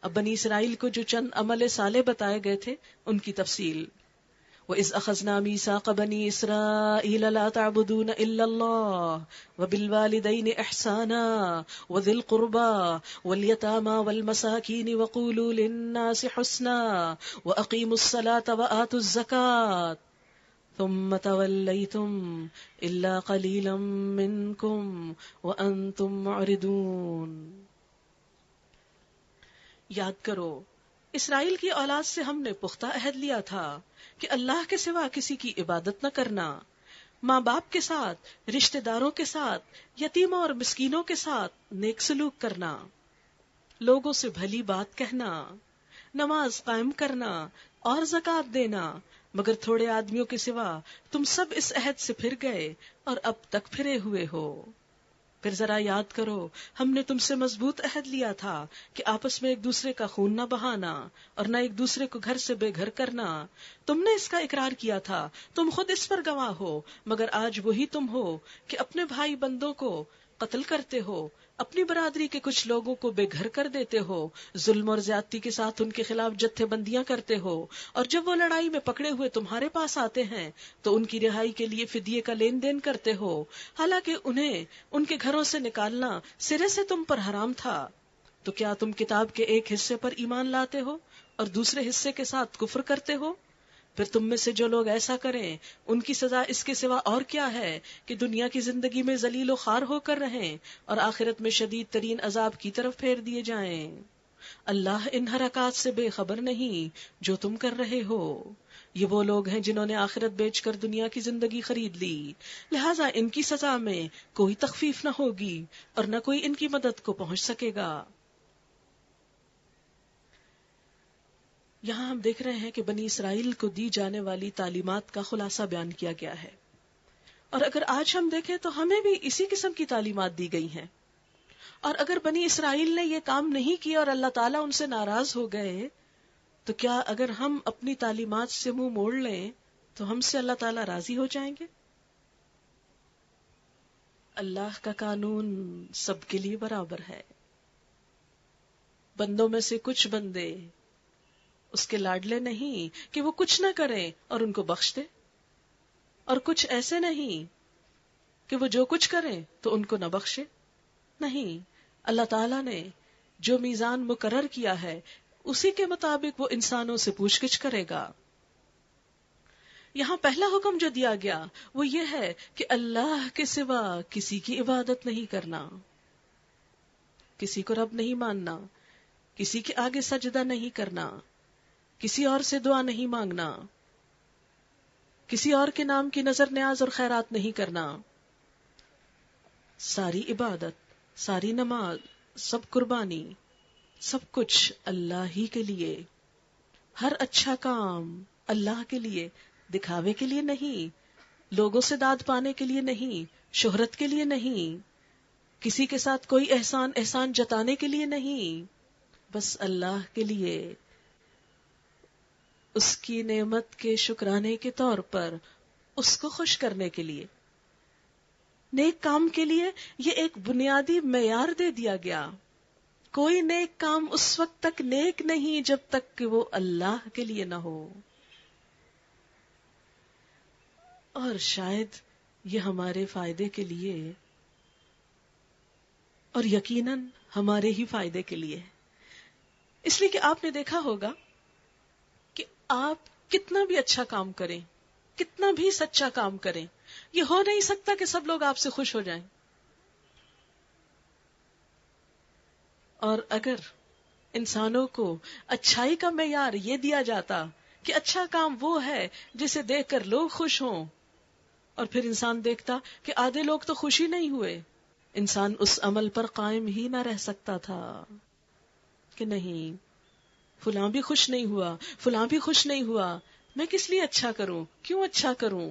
اب بنی اسرائیل کو جو چند عمل صالح بتائے گئے تھے ان کی تفصیل. وَإِذْ أَخَذْنَا مِيثَاقَ بَنِي إِسْرَائِيلَ لَا تَعْبُدُونَ إِلَّا اللَّهَ وَبِالْوَالِدَيْنِ إِحْسَانًا وَذِي الْقُرْبَى وَالْيَتَامَى وَالْمَسَاكِينِ وَقُولُوا لِلنَّاسِ حُسْنًا وَأَقِيمُوا الصَّلَاةَ وَآتُوا الزَّكَاةَ ثُمَّ تَوَلَّيْتُمْ إِلَّا قَلِيلًا مِّنكُمْ وَأَنتُمْ مُعْرِضُونَ. یاد کرو اسرائیل کی اولاد سے ہم نے پختہ عہد لیا تھا کہ اللہ کے سوا کسی کی عبادت نہ کرنا، ماں باپ کے ساتھ، رشتہ داروں کے ساتھ، یتیموں اور مسکینوں کے ساتھ نیک سلوک کرنا، لوگوں سے بھلی بات کہنا، نماز قائم کرنا اور زکوٰۃ دینا، مگر تھوڑے آدمیوں کے سوا تم سب اس عہد سے پھر گئے اور اب تک پھرے ہوئے ہو. پھر ذرا یاد کرو ہم نے تم سے مضبوط عہد لیا تھا کہ آپس میں ایک دوسرے کا خون نہ بہانا اور نہ ایک دوسرے کو گھر سے بے گھر کرنا. تم نے اس کا اقرار کیا تھا، تم خود اس پر گواہ ہو، مگر آج وہی تم ہو کہ اپنے بھائی بندوں کو قتل کرتے ہو، اپنی برادری کے کچھ لوگوں کو بے گھر کر دیتے ہو، ظلم اور زیادتی کے ساتھ ان کے خلاف جتھے بندیاں کرتے ہو، اور جب وہ لڑائی میں پکڑے ہوئے تمہارے پاس آتے ہیں تو ان کی رہائی کے لیے فدیے کا لین دین کرتے ہو، حالانکہ انہیں ان کے گھروں سے نکالنا سرے سے تم پر حرام تھا. تو کیا تم کتاب کے ایک حصے پر ایمان لاتے ہو اور دوسرے حصے کے ساتھ کفر کرتے ہو؟ پھر تم میں سے جو لوگ ایسا کریں ان کی سزا اس کے سوا اور کیا ہے کہ دنیا کی زندگی میں ذلیل و خوار ہو کر رہیں اور آخرت میں شدید ترین عذاب کی طرف پھیر دیے جائیں. اللہ ان حرکات سے بے خبر نہیں جو تم کر رہے ہو. یہ وہ لوگ ہیں جنہوں نے آخرت بیچ کر دنیا کی زندگی خرید لی، لہٰذا ان کی سزا میں کوئی تخفیف نہ ہوگی اور نہ کوئی ان کی مدد کو پہنچ سکے گا. یہاں ہم دیکھ رہے ہیں کہ بنی اسرائیل کو دی جانے والی تعلیمات کا خلاصہ بیان کیا گیا ہے، اور اگر آج ہم دیکھیں تو ہمیں بھی اسی قسم کی تعلیمات دی گئی ہیں. اور اگر بنی اسرائیل نے یہ کام نہیں کیا اور اللہ تعالیٰ ان سے ناراض ہو گئے تو کیا اگر ہم اپنی تعلیمات سے منہ موڑ لیں تو ہم سے اللہ تعالیٰ راضی ہو جائیں گے؟ اللہ کا قانون سب کے لیے برابر ہے. بندوں میں سے کچھ بندے اس کے لاڈلے نہیں کہ وہ کچھ نہ کریں اور ان کو بخش دے، اور کچھ ایسے نہیں کہ وہ جو کچھ کریں تو ان کو نہ بخشے. نہیں، اللہ تعالیٰ نے جو میزان مقرر کیا ہے اسی کے مطابق وہ انسانوں سے پوچھ گچھ کرے گا. یہاں پہلا حکم جو دیا گیا وہ یہ ہے کہ اللہ کے سوا کسی کی عبادت نہیں کرنا، کسی کو رب نہیں ماننا، کسی کے آگے سجدہ نہیں کرنا، کسی اور سے دعا نہیں مانگنا، کسی اور کے نام کی نظر نیاز اور خیرات نہیں کرنا. ساری عبادت، ساری نماز، سب قربانی، سب کچھ اللہ ہی کے لیے. ہر اچھا کام اللہ کے لیے، دکھاوے کے لیے نہیں، لوگوں سے داد پانے کے لیے نہیں، شہرت کے لیے نہیں، کسی کے ساتھ کوئی احسان جتانے کے لیے نہیں، بس اللہ کے لیے، اس کی نعمت کے شکرانے کے طور پر اس کو خوش کرنے کے لیے. نیک کام کے لیے یہ ایک بنیادی معیار دے دیا گیا. کوئی نیک کام اس وقت تک نیک نہیں جب تک کہ وہ اللہ کے لیے نہ ہو. اور شاید یہ ہمارے فائدے کے لیے اور یقیناً ہمارے ہی فائدے کے لیے، اس لیے کہ آپ نے دیکھا ہوگا کہ آپ کتنا بھی اچھا کام کریں، کتنا بھی سچا کام کریں، یہ ہو نہیں سکتا کہ سب لوگ آپ سے خوش ہو جائیں. اور اگر انسانوں کو اچھائی کا معیار یہ دیا جاتا کہ اچھا کام وہ ہے جسے دیکھ کر لوگ خوش ہوں، اور پھر انسان دیکھتا کہ آدھے لوگ تو خوش ہی نہیں ہوئے، انسان اس عمل پر قائم ہی نہ رہ سکتا تھا کہ نہیں، فلاں بھی خوش نہیں ہوا، فلاں بھی خوش نہیں ہوا، میں کس لیے اچھا کروں، کیوں اچھا کروں.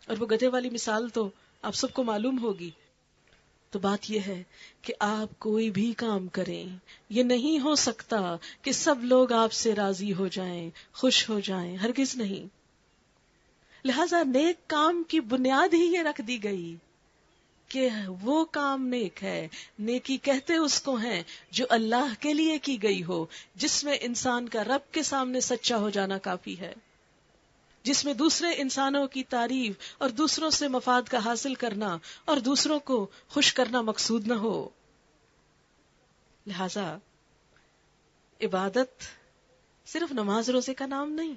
اور وہ گدھے والی مثال تو آپ سب کو معلوم ہوگی. تو بات یہ ہے کہ آپ کوئی بھی کام کریں، یہ نہیں ہو سکتا کہ سب لوگ آپ سے راضی ہو جائیں، خوش ہو جائیں، ہرگز نہیں. لہذا نیک کام کی بنیاد ہی یہ رکھ دی گئی کہ وہ کام نیک ہے، نیکی کہتے اس کو ہیں جو اللہ کے لیے کی گئی ہو، جس میں انسان کا رب کے سامنے سچا ہو جانا کافی ہے، جس میں دوسرے انسانوں کی تعریف اور دوسروں سے مفاد کا حاصل کرنا اور دوسروں کو خوش کرنا مقصود نہ ہو۔ لہذا عبادت صرف نماز روزے کا نام نہیں،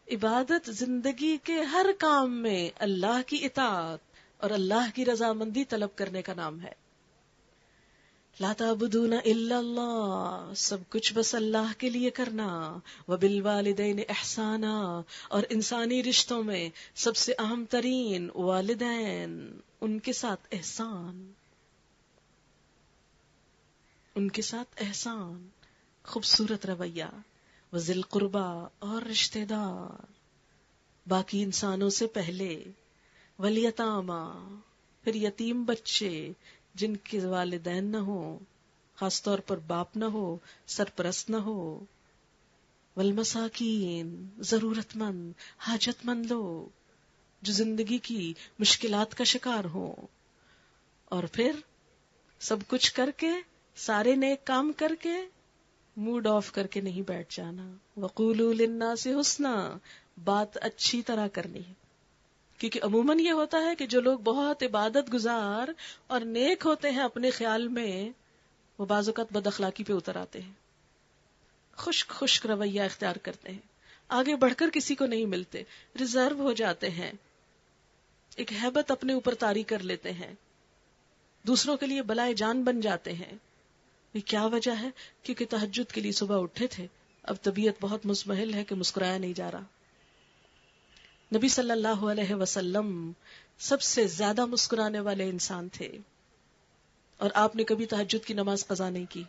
عبادت زندگی کے ہر کام میں اللہ کی اطاعت اور اللہ کی رضامندی طلب کرنے کا نام ہے۔ لا تعبدون الا اللہ، سب کچھ بس اللہ کے لیے کرنا، وبالوالدین احسانا، اور انسانی رشتوں میں سب سے اہم ترین والدین، ان کے ساتھ احسان، ان کے ساتھ احسان، خوبصورت رویہ، وذل قربا، اور رشتہ دار باقی انسانوں سے پہلے، والیتاما، پھر یتیم بچے جن کے والدین نہ ہو، خاص طور پر باپ نہ ہو، سرپرست نہ ہو، والمساکین، ضرورت مند، حاجت مند لوگ جو زندگی کی مشکلات کا شکار ہوں، اور پھر سب کچھ کر کے، سارے نیک کام کر کے موڈ آف کر کے نہیں بیٹھ جانا۔ وقولوا للناس حسنا، بات اچھی طرح کرنی ہے، کیونکہ عموماً یہ ہوتا ہے کہ جو لوگ بہت عبادت گزار اور نیک ہوتے ہیں اپنے خیال میں، وہ بعض اوقات بد اخلاقی پہ اتر آتے ہیں، خشک خشک رویہ اختیار کرتے ہیں، آگے بڑھ کر کسی کو نہیں ملتے، ریزرو ہو جاتے ہیں، ایک ہیبت اپنے اوپر طاری کر لیتے ہیں، دوسروں کے لیے بلائے جان بن جاتے ہیں۔ یہ کیا وجہ ہے؟ کیونکہ تہجد کے لیے صبح اٹھے تھے، اب طبیعت بہت مزمحل ہے کہ مسکرایا نہیں جا رہا۔ نبی صلی اللہ علیہ وسلم سب سے زیادہ مسکرانے والے انسان تھے، اور آپ نے کبھی تہجد کی نماز قضا نہیں کی،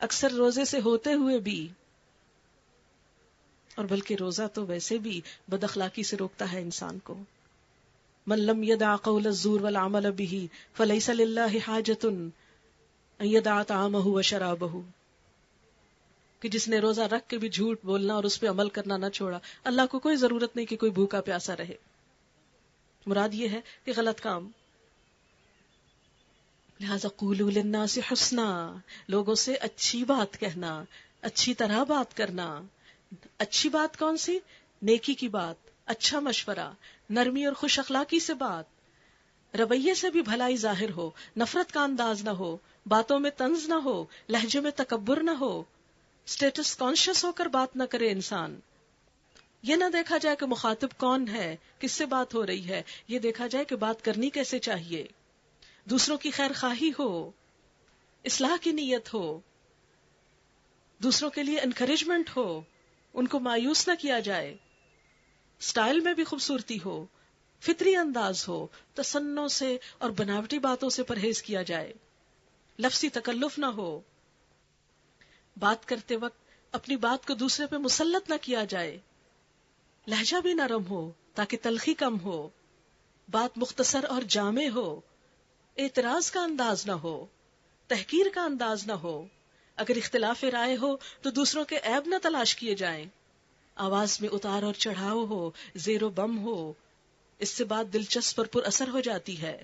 اکثر روزے سے ہوتے ہوئے بھی، اور بلکہ روزہ تو ویسے بھی بد اخلاقی سے روکتا ہے انسان کو۔ من لم يدع قول الزور والعمل به فليس لله حاجة ان يدع طعامه وشرابه، کہ جس نے روزہ رکھ کے بھی جھوٹ بولنا اور اس پہ عمل کرنا نہ چھوڑا، اللہ کو کوئی ضرورت نہیں کہ کوئی بھوکا پیاسا رہے۔ مراد یہ ہے کہ غلط کام۔ لہذا قولوا للناس حسنا، لوگوں سے اچھی بات کہنا، اچھی طرح بات کرنا۔ اچھی بات کون سی؟ نیکی کی بات، اچھا مشورہ، نرمی اور خوش اخلاقی سے بات، رویے سے بھی بھلائی ظاہر ہو، نفرت کا انداز نہ ہو، باتوں میں طنز نہ ہو، لہجے میں تکبر نہ ہو، اسٹیٹس کانشیس ہو کر بات نہ کرے انسان۔ یہ نہ دیکھا جائے کہ مخاطب کون ہے، کس سے بات ہو رہی ہے، یہ دیکھا جائے کہ بات کرنی کیسے چاہیے، دوسروں کی خیر خواہی ہو، اصلاح کی نیت ہو، دوسروں کے لیے انکریجمنٹ ہو، ان کو مایوس نہ کیا جائے، سٹائل میں بھی خوبصورتی ہو، فطری انداز ہو، تصنع سے اور بناوٹی باتوں سے پرہیز کیا جائے، لفظی تکلف نہ ہو، بات کرتے وقت اپنی بات کو دوسرے پہ مسلط نہ کیا جائے، لہجہ بھی نرم ہو تاکہ تلخی کم ہو، بات مختصر اور جامع ہو، اعتراض کا انداز نہ ہو، تحقیر کا انداز نہ ہو، اگر اختلاف رائے ہو تو دوسروں کے عیب نہ تلاش کیے جائیں، آواز میں اتار اور چڑھاؤ ہو، زیر و بم ہو، اس سے بات دلچسپ اور پر اثر ہو جاتی ہے۔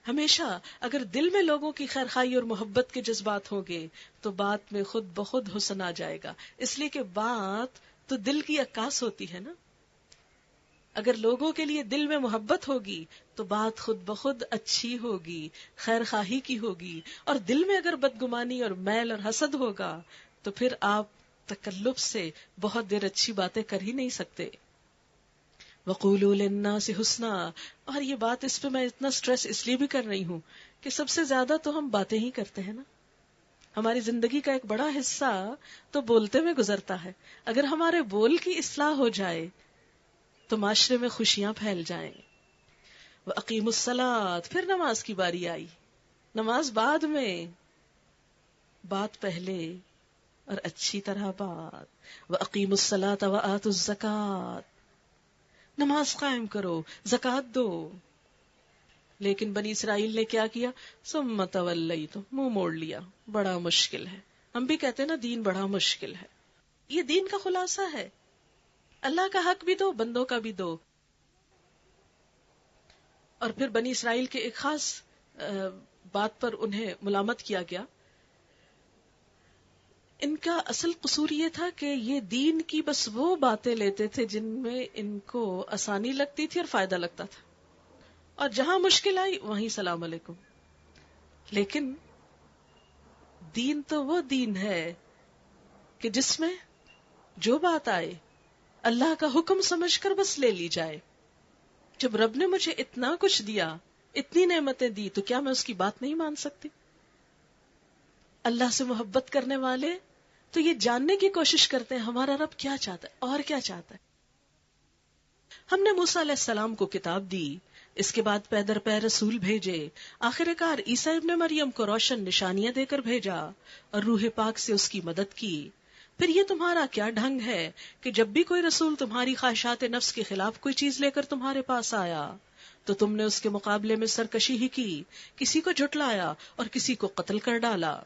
ہمیشہ اگر دل میں لوگوں کی خیرخواہی اور محبت کے جذبات ہوں گے تو بات میں خود بخود حسن آ جائے گا، اس لیے کہ بات تو دل کی عکاس ہوتی ہے نا۔ اگر لوگوں کے لیے دل میں محبت ہوگی تو بات خود بخود اچھی ہوگی، خیر خواہی کی ہوگی، اور دل میں اگر بدگمانی اور میل اور حسد ہوگا تو پھر آپ تکلف سے بہت دیر اچھی باتیں کر ہی نہیں سکتے۔ وقولوا للناس حسنا، اور یہ بات اس پہ میں اتنا سٹریس اس لیے بھی کر رہی ہوں کہ سب سے زیادہ تو ہم باتیں ہی کرتے ہیں نا، ہماری زندگی کا ایک بڑا حصہ تو بولتے میں گزرتا ہے۔ اگر ہمارے بول کی اصلاح ہو جائے تو معاشرے میں خوشیاں پھیل جائیں۔ وَأَقِيمُوا الصَّلَاةَ، پھر نماز کی باری آئی، نماز بعد میں، بات پہلے، اور اچھی طرح بات۔ وَأَقِيمُوا الصَّلَاةَ وَآتُوا الزَّكَاةَ، نماز قائم کرو، زکوٰۃ دو۔ لیکن بنی اسرائیل نے کیا کیا؟ ثُمَّ تَوَلَّيْتُمْ، منہ موڑ لیا۔ بڑا مشکل ہے، ہم بھی کہتے ہیں نا دین بڑا مشکل ہے، یہ دین کا خلاصہ ہے، اللہ کا حق بھی دو، بندوں کا بھی دو۔ اور پھر بنی اسرائیل کے ایک خاص بات پر انہیں ملامت کیا گیا. ان کا اصل قصور یہ تھا کہ یہ دین کی بس وہ باتیں لیتے تھے جن میں ان کو آسانی لگتی تھی اور فائدہ لگتا تھا، اور جہاں مشکل آئی وہیں سلام علیکم. لیکن دین تو وہ دین ہے کہ جس میں جو بات آئے اللہ کا حکم سمجھ کر بس لے لی جائے. جب رب نے مجھے اتنا کچھ دیا، اتنی نعمتیں دی، تو کیا میں اس کی بات نہیں مان سکتی؟ اللہ سے محبت کرنے والے تو یہ جاننے کی کوشش کرتے ہیں ہمارا رب کیا چاہتا ہے اور کیا چاہتا ہے. ہم نے موسیٰ علیہ السلام کو کتاب دی، اس کے بعد پے در پے رسول بھیجے، آخر کار عیسیٰ ابن مریم کو روشن نشانیاں دے کر بھیجا اور روح پاک سے اس کی مدد کی. پھر یہ تمہارا کیا ڈھنگ ہے کہ جب بھی کوئی رسول تمہاری خواہشات نفس کے خلاف کوئی چیز لے کر تمہارے پاس آیا تو تم نے اس کے مقابلے میں سرکشی ہی کی، کسی کو جھٹلایا اور کسی کو قتل کر ڈالا.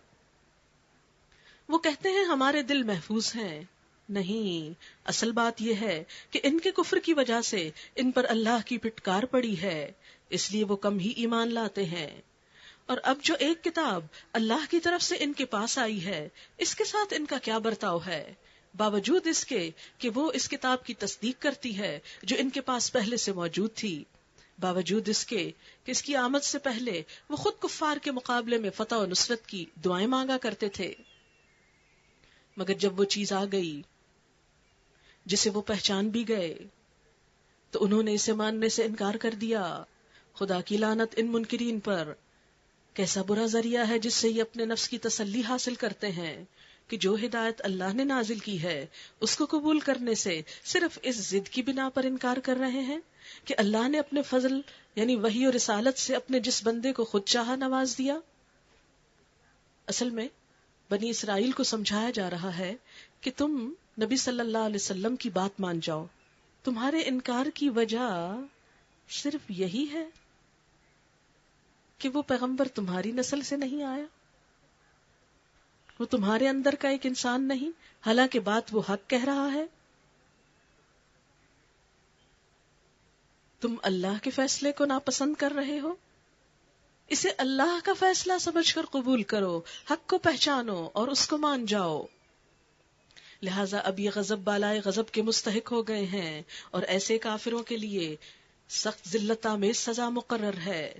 وہ کہتے ہیں ہمارے دل محفوظ ہیں. نہیں، اصل بات یہ ہے کہ ان کے کفر کی وجہ سے ان پر اللہ کی پھٹکار پڑی ہے، اس لیے وہ کم ہی ایمان لاتے ہیں. اور اب جو ایک کتاب اللہ کی طرف سے ان کے پاس آئی ہے، اس کے ساتھ ان کا کیا برتاؤ ہے، باوجود اس کے کہ وہ اس کتاب کی تصدیق کرتی ہے جو ان کے پاس پہلے سے موجود تھی، باوجود اس کے کہ اس کی آمد سے پہلے وہ خود کفار کے مقابلے میں فتح و نصرت کی دعائیں مانگا کرتے تھے. مگر جب وہ چیز آ گئی جسے وہ پہچان بھی گئے تو انہوں نے اسے ماننے سے انکار کر دیا. خدا کی لعنت ان منکرین پر. کیسا برا ذریعہ ہے جس سے یہ اپنے نفس کی تسلی حاصل کرتے ہیں کہ جو ہدایت اللہ نے نازل کی ہے اس کو قبول کرنے سے صرف اس ضد کی بنا پر انکار کر رہے ہیں کہ اللہ نے اپنے فضل یعنی وحی اور رسالت سے اپنے جس بندے کو خود چاہا نواز دیا. اصل میں بنی اسرائیل کو سمجھایا جا رہا ہے کہ تم نبی صلی اللہ علیہ وسلم کی بات مان جاؤ، تمہارے انکار کی وجہ صرف یہی ہے کہ وہ پیغمبر تمہاری نسل سے نہیں آیا، وہ تمہارے اندر کا ایک انسان نہیں، حالانکہ بات وہ حق کہہ رہا ہے. تم اللہ کے فیصلے کو ناپسند کر رہے ہو، اسے اللہ کا فیصلہ سمجھ کر قبول کرو، حق کو پہچانو اور اس کو مان جاؤ. لہٰذا اب یہ غضب بالائے غضب کے مستحق ہو گئے ہیں اور ایسے کافروں کے لیے سخت ذلت آمیز سزا مقرر ہے.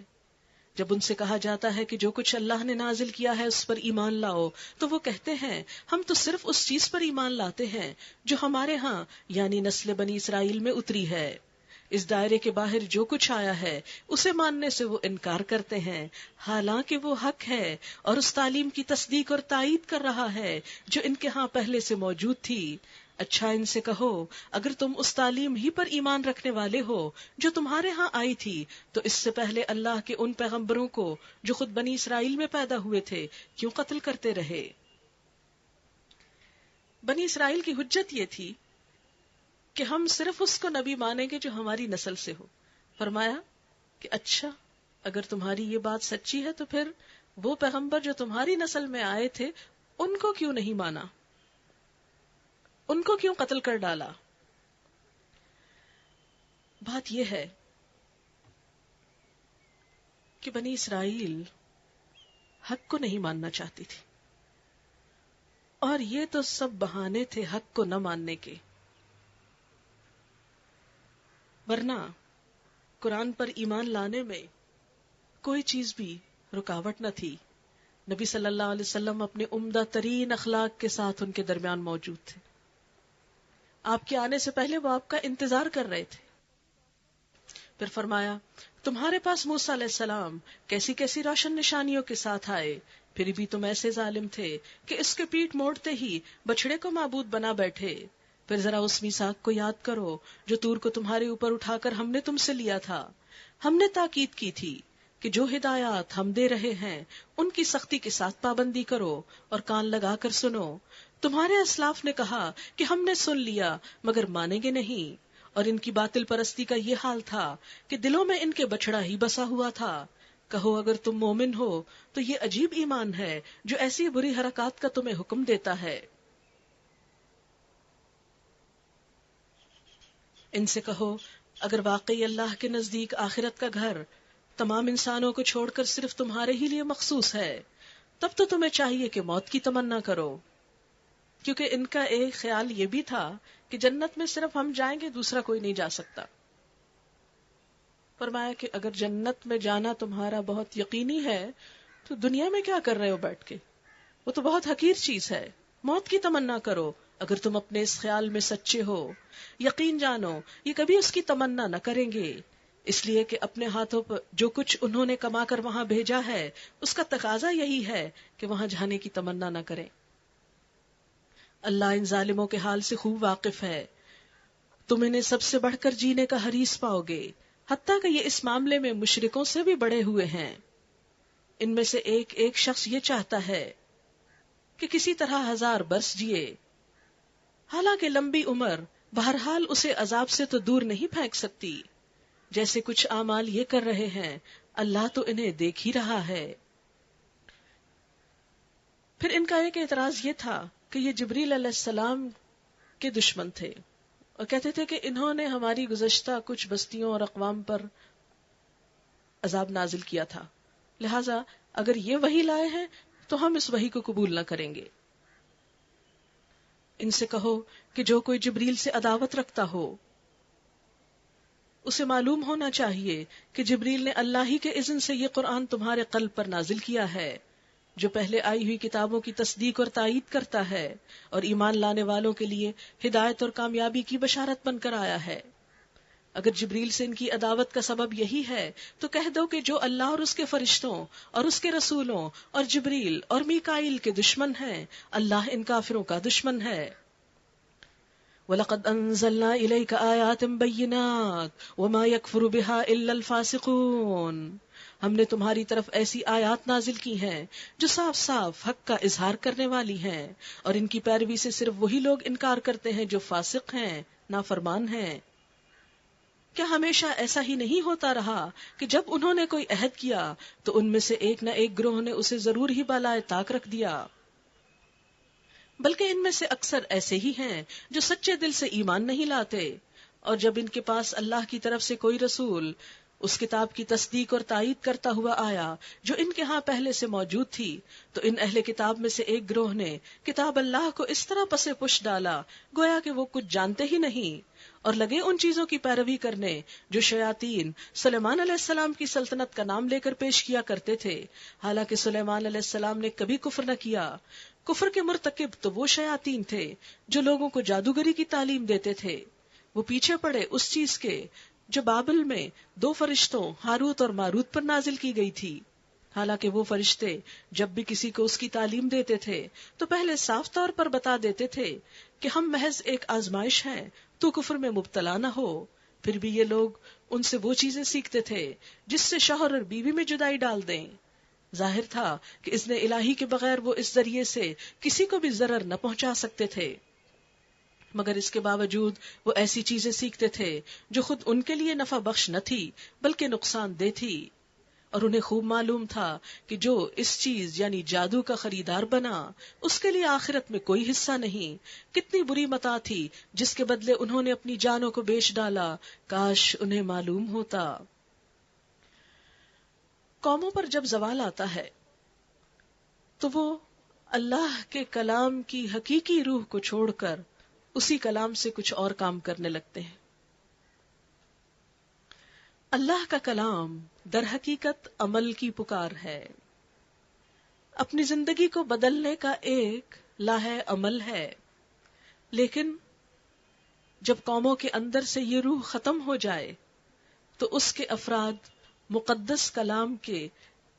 جب ان سے کہا جاتا ہے کہ جو کچھ اللہ نے نازل کیا ہے اس پر ایمان لاؤ تو وہ کہتے ہیں ہم تو صرف اس چیز پر ایمان لاتے ہیں جو ہمارے ہاں یعنی نسل بنی اسرائیل میں اتری ہے. اس دائرے کے باہر جو کچھ آیا ہے اسے ماننے سے وہ انکار کرتے ہیں، حالانکہ وہ حق ہے اور اس تعلیم کی تصدیق اور تائید کر رہا ہے جو ان کے ہاں پہلے سے موجود تھی. اچھا ان سے کہو اگر تم اس تعلیم ہی پر ایمان رکھنے والے ہو جو تمہارے ہاں آئی تھی تو اس سے پہلے اللہ کے ان پیغمبروں کو جو خود بنی اسرائیل میں پیدا ہوئے تھے کیوں قتل کرتے رہے؟ بنی اسرائیل کی حجت یہ تھی کہ ہم صرف اس کو نبی مانیں گے جو ہماری نسل سے ہو. فرمایا کہ اچھا اگر تمہاری یہ بات سچی ہے تو پھر وہ پیغمبر جو تمہاری نسل میں آئے تھے ان کو کیوں نہیں مانا، ان کو کیوں قتل کر ڈالا؟ بات یہ ہے کہ بنی اسرائیل حق کو نہیں ماننا چاہتی تھی، اور یہ تو سب بہانے تھے حق کو نہ ماننے کے. ورنہ قرآن پر ایمان لانے میں کوئی چیز بھی رکاوٹ نہ تھی. نبی صلی اللہ علیہ وسلم اپنے عمدہ ترین اخلاق کے ساتھ ان کے درمیان موجود تھے. آپ کے آنے سے پہلے وہ آپ کا انتظار کر رہے تھے. پھر فرمایا تمہارے پاس موسیٰ علیہ السلام کیسی کیسی روشن نشانیوں کے ساتھ آئے، پھر بھی تم ایسے ظالم تھے کہ اس کے پیٹ موڑتے ہی بچڑے کو معبود بنا بیٹھے. پھر ذرا اس میثاق کو یاد کرو جو طور کو تمہارے اوپر اٹھا کر ہم نے تم سے لیا تھا. ہم نے تاکید کی تھی کہ جو ہدایات ہم دے رہے ہیں ان کی سختی کے ساتھ پابندی کرو اور کان لگا کر سنو. تمہارے اسلاف نے کہا کہ ہم نے سن لیا مگر مانیں گے نہیں، اور ان کی باطل پرستی کا یہ حال تھا کہ دلوں میں ان کے بچڑا ہی بسا ہوا تھا. کہو اگر تم مومن ہو تو یہ عجیب ایمان ہے جو ایسی بری حرکات کا تمہیں حکم دیتا ہے. ان سے کہو اگر واقعی اللہ کے نزدیک آخرت کا گھر تمام انسانوں کو چھوڑ کر صرف تمہارے ہی لیے مخصوص ہے، تب تو تمہیں چاہیے کہ موت کی تمنا کرو، کیونکہ ان کا ایک خیال یہ بھی تھا کہ جنت میں صرف ہم جائیں گے، دوسرا کوئی نہیں جا سکتا۔ فرمایا کہ اگر جنت میں جانا تمہارا بہت یقینی ہے تو دنیا میں کیا کر رہے ہو بیٹھ کے، وہ تو بہت حقیر چیز ہے۔ موت کی تمنا کرو اگر تم اپنے اس خیال میں سچے ہو، یقین جانو یہ کبھی اس کی تمنا نہ کریں گے، اس لیے کہ اپنے ہاتھوں پر جو کچھ انہوں نے کما کر وہاں بھیجا ہے اس کا تقاضا یہی ہے کہ وہاں جانے کی تمنا نہ کریں۔ اللہ ان ظالموں کے حال سے خوب واقف ہے، تم انہیں سب سے بڑھ کر جینے کا حریص پاؤ گے، حتیٰ کہ یہ اس معاملے میں مشرکوں سے بھی بڑے ہوئے ہیں۔ ان میں سے ایک ایک شخص یہ چاہتا ہے کہ کسی طرح 1000 برس جیے، حالانکہ لمبی عمر بہرحال اسے عذاب سے تو دور نہیں پھینک سکتی۔ جیسے کچھ اعمال یہ کر رہے ہیں اللہ تو انہیں دیکھ ہی رہا ہے۔ پھر ان کا ایک اعتراض یہ تھا کہ یہ جبریل علیہ السلام کے دشمن تھے اور کہتے تھے کہ انہوں نے ہماری گزشتہ کچھ بستیوں اور اقوام پر عذاب نازل کیا تھا، لہٰذا اگر یہ وحی لائے ہیں تو ہم اس وحی کو قبول نہ کریں گے۔ ان سے کہو کہ جو کوئی جبریل سے عداوت رکھتا ہو اسے معلوم ہونا چاہیے کہ جبریل نے اللہ ہی کے اذن سے یہ قرآن تمہارے قلب پر نازل کیا ہے، جو پہلے آئی ہوئی کتابوں کی تصدیق اور تائید کرتا ہے اور ایمان لانے والوں کے لیے ہدایت اور کامیابی کی بشارت بن کر آیا ہے۔ اگر جبریل سے ان کی عداوت کا سبب یہی ہے تو کہہ دو کہ جو اللہ اور اس کے فرشتوں اور اس کے رسولوں اور جبریل اور میکائیل کے دشمن ہیں، اللہ ان کافروں کا دشمن ہے۔ وَلَقَدْ أَنزَلْنَا إِلَيْكَ آيَاتٍ بَيِّنَاتٍ وَمَا يَكْفُرُ بِهَا إِلَّا الْفَاسِقُونَ، ہم نے تمہاری طرف ایسی آیات نازل کی ہیں جو صاف صاف حق کا اظہار کرنے والی ہیں، اور ان کی پیروی سے صرف وہی لوگ انکار کرتے ہیں جو فاسق ہیں، نافرمان ہیں۔ کیا ہمیشہ ایسا ہی نہیں ہوتا رہا کہ جب انہوں نے کوئی عہد کیا تو ان میں سے ایک نہ ایک گروہ نے اسے ضرور ہی بالائے طاق رکھ دیا؟ بلکہ ان میں سے اکثر ایسے ہی ہیں جو سچے دل سے ایمان نہیں لاتے، اور جب ان کے پاس اللہ کی طرف سے کوئی رسول اس کتاب کی تصدیق اور تائید کرتا ہوا آیا جو ان کے ہاں پہلے سے موجود تھی، تو ان اہل کتاب میں سے ایک گروہ نے کتاب اللہ کو اس طرح پسے پش ڈالا گویا کہ وہ کچھ جانتے ہی نہیں، اور لگے ان چیزوں کی پیروی کرنے جو شیاطین سلیمان علیہ السلام کی سلطنت کا نام لے کر پیش کیا کرتے تھے، حالانکہ سلیمان علیہ السلام نے کبھی کفر نہ کیا۔ کفر کے مرتکب تو وہ شیاطین تھے جو لوگوں کو جادوگری کی تعلیم دیتے تھے، وہ پیچھے پڑے اس چیز کے جو بابل میں 2 فرشتوں ہاروت اور ماروت پر نازل کی گئی تھی، حالانکہ وہ فرشتے جب بھی کسی کو اس کی تعلیم دیتے تھے تو پہلے صاف طور پر بتا دیتے تھے کہ ہم محض ایک آزمائش ہیں، تو کفر میں مبتلا نہ ہو۔ پھر بھی یہ لوگ ان سے وہ چیزیں سیکھتے تھے جس سے شوہر اور بیوی میں جدائی ڈال دیں۔ ظاہر تھا کہ اذن الہی کے بغیر وہ اس ذریعے سے کسی کو بھی ضرر نہ پہنچا سکتے تھے، مگر اس کے باوجود وہ ایسی چیزیں سیکھتے تھے جو خود ان کے لیے نفع بخش نہ تھی بلکہ نقصان دہ تھی، اور انہیں خوب معلوم تھا کہ جو اس چیز یعنی جادو کا خریدار بنا اس کے لیے آخرت میں کوئی حصہ نہیں۔ کتنی بری متاع تھی جس کے بدلے انہوں نے اپنی جانوں کو بیچ ڈالا، کاش انہیں معلوم ہوتا۔ قوموں پر جب زوال آتا ہے تو وہ اللہ کے کلام کی حقیقی روح کو چھوڑ کر اسی کلام سے کچھ اور کام کرنے لگتے ہیں۔ اللہ کا کلام در حقیقت عمل کی پکار ہے، اپنی زندگی کو بدلنے کا ایک لاہے عمل ہے، لیکن جب قوموں کے اندر سے یہ روح ختم ہو جائے تو اس کے افراد مقدس کلام کے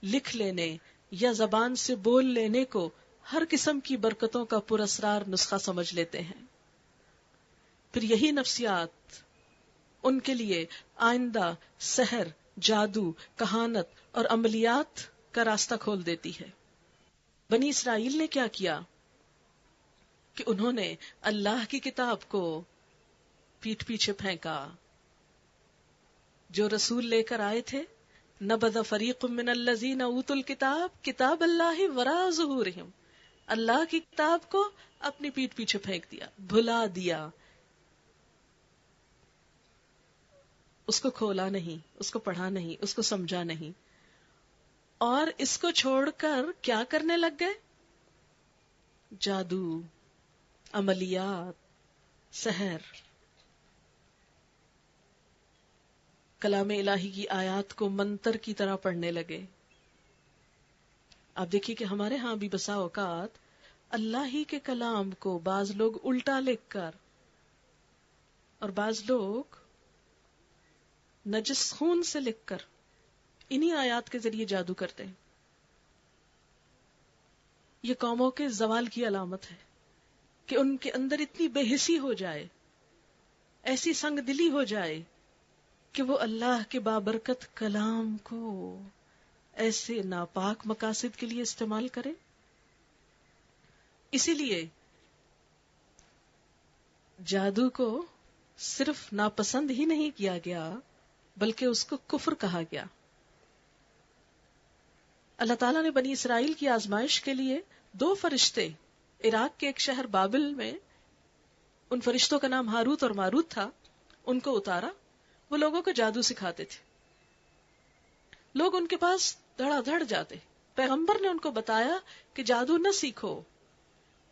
لکھ لینے یا زبان سے بول لینے کو ہر قسم کی برکتوں کا پراسرار نسخہ سمجھ لیتے ہیں۔ پھر یہی نفسیات ان کے لیے آئندہ سحر، جادو، کہانت اور عملیات کا راستہ کھول دیتی ہے۔ بنی اسرائیل نے کیا کیا کہ انہوں نے اللہ کی کتاب کو پیٹھ پیچھے پھینکا۔ جو رسول لے کر آئے تھے، نبذ فریق من الذین اوتوا الکتاب کتاب اللہ وراء ظہورہم، اللہ کی کتاب کو اپنی پیٹھ پیچھے پھینک دیا، بھلا دیا۔ اس کو کھولا نہیں، اس کو پڑھا نہیں، اس کو سمجھا نہیں، اور اس کو چھوڑ کر کیا کرنے لگ گئے؟ جادو، عملیات، سحر، کلام الہی کی آیات کو منتر کی طرح پڑھنے لگے. آپ دیکھیے کہ ہمارے ہاں بھی بسا اوقات اللہ ہی کے کلام کو بعض لوگ الٹا لکھ کر، اور بعض لوگ نجس خون سے لکھ کر انہی آیات کے ذریعے جادو کرتے ہیں. یہ قوموں کے زوال کی علامت ہے کہ ان کے اندر اتنی بے حسی ہو جائے، ایسی سنگ دلی ہو جائے کہ وہ اللہ کے بابرکت کلام کو ایسے ناپاک مقاصد کے لیے استعمال کرے. اسی لیے جادو کو صرف ناپسند ہی نہیں کیا گیا بلکہ اس کو کفر کہا گیا. اللہ تعالیٰ نے بنی اسرائیل کی آزمائش کے لیے 2 فرشتے عراق کے ایک شہر بابل میں، ان فرشتوں کا نام ہاروت اور ماروت تھا، ان کو اتارا. وہ لوگوں کو جادو سکھاتے تھے. لوگ ان کے پاس دھڑا دھڑ جاتے. پیغمبر نے ان کو بتایا کہ جادو نہ سیکھو.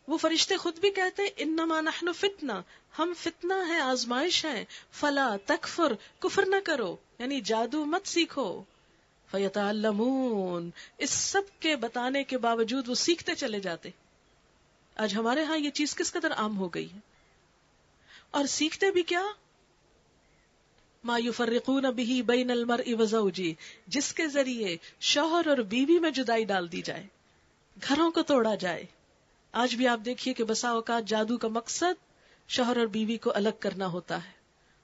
وہ فرشتے خود بھی کہتے انما نحن فتنہ، ہم فتنہ ہیں، آزمائش ہیں، فلا تکفر، کفر نہ کرو، یعنی جادو مت سیکھو. فیتعلمون، اس سب کے بتانے کے باوجود وہ سیکھتے چلے جاتے. آج ہمارے ہاں یہ چیز کس قدر عام ہو گئی ہے، اور سیکھتے بھی کیا؟ ما یفرقون بہ بین المرء وزوجہ، جس کے ذریعے شوہر اور بیوی میں جدائی ڈال دی جائے، گھروں کو توڑا جائے. آج بھی آپ دیکھیے کہ بسا اوقات جادو کا مقصد شوہر اور بیوی کو الگ کرنا ہوتا ہے،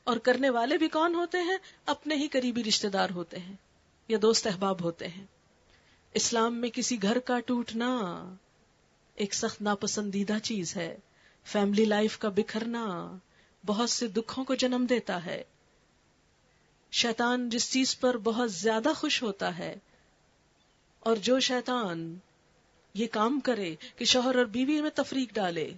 اور کرنے والے بھی کون ہوتے ہیں؟ اپنے ہی قریبی رشتہ دار ہوتے ہیں یا دوست احباب ہوتے ہیں. اسلام میں کسی گھر کا ٹوٹنا ایک سخت ناپسندیدہ چیز ہے. فیملی لائف کا بکھرنا بہت سے دکھوں کو جنم دیتا ہے. شیطان جس چیز پر بہت زیادہ خوش ہوتا ہے، اور جو شیطان یہ کام کرے کہ شوہر اور بیوی میں تفریق ڈالے،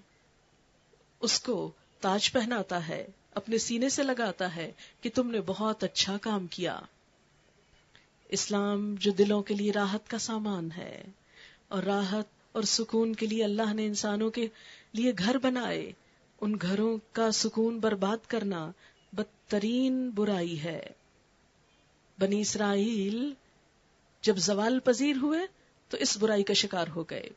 اس کو تاج پہناتا ہے، اپنے سینے سے لگاتا ہے کہ تم نے بہت اچھا کام کیا. اسلام جو دلوں کے لیے راحت کا سامان ہے، اور راحت اور سکون کے لیے اللہ نے انسانوں کے لیے گھر بنائے، ان گھروں کا سکون برباد کرنا بدترین برائی ہے. بنی اسرائیل جب زوال پذیر ہوئے تو اس برائی کا شکار ہو گئے.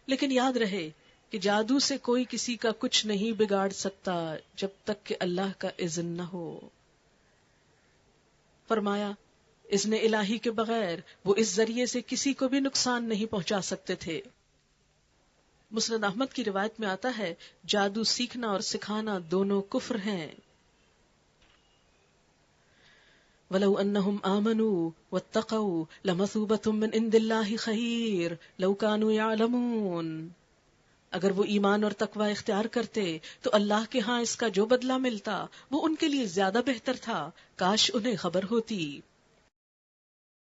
لیکن یاد رہے کہ جادو سے کوئی کسی کا کچھ نہیں بگاڑ سکتا جب تک کہ اللہ کا اذن نہ ہو. فرمایا اذن الہی کے بغیر وہ اس ذریعے سے کسی کو بھی نقصان نہیں پہنچا سکتے تھے. مسند احمد کی روایت میں آتا ہے جادو سیکھنا اور سکھانا دونوں کفر ہیں. وَلَوْ أَنَّهُمْ آمَنُوا وَاتَّقَوْا لَمَثُوبَةٌ مِّنْ عِندِ اللَّهِ خَيْرٌ لَوْ كَانُوا يَعْلَمُونَ. اگر وہ ایمان اور تقوی اختیار کرتے تو اللہ کے ہاں اس کا جو بدلہ ملتا وہ ان کے لیے زیادہ بہتر تھا، کاش انہیں خبر ہوتی.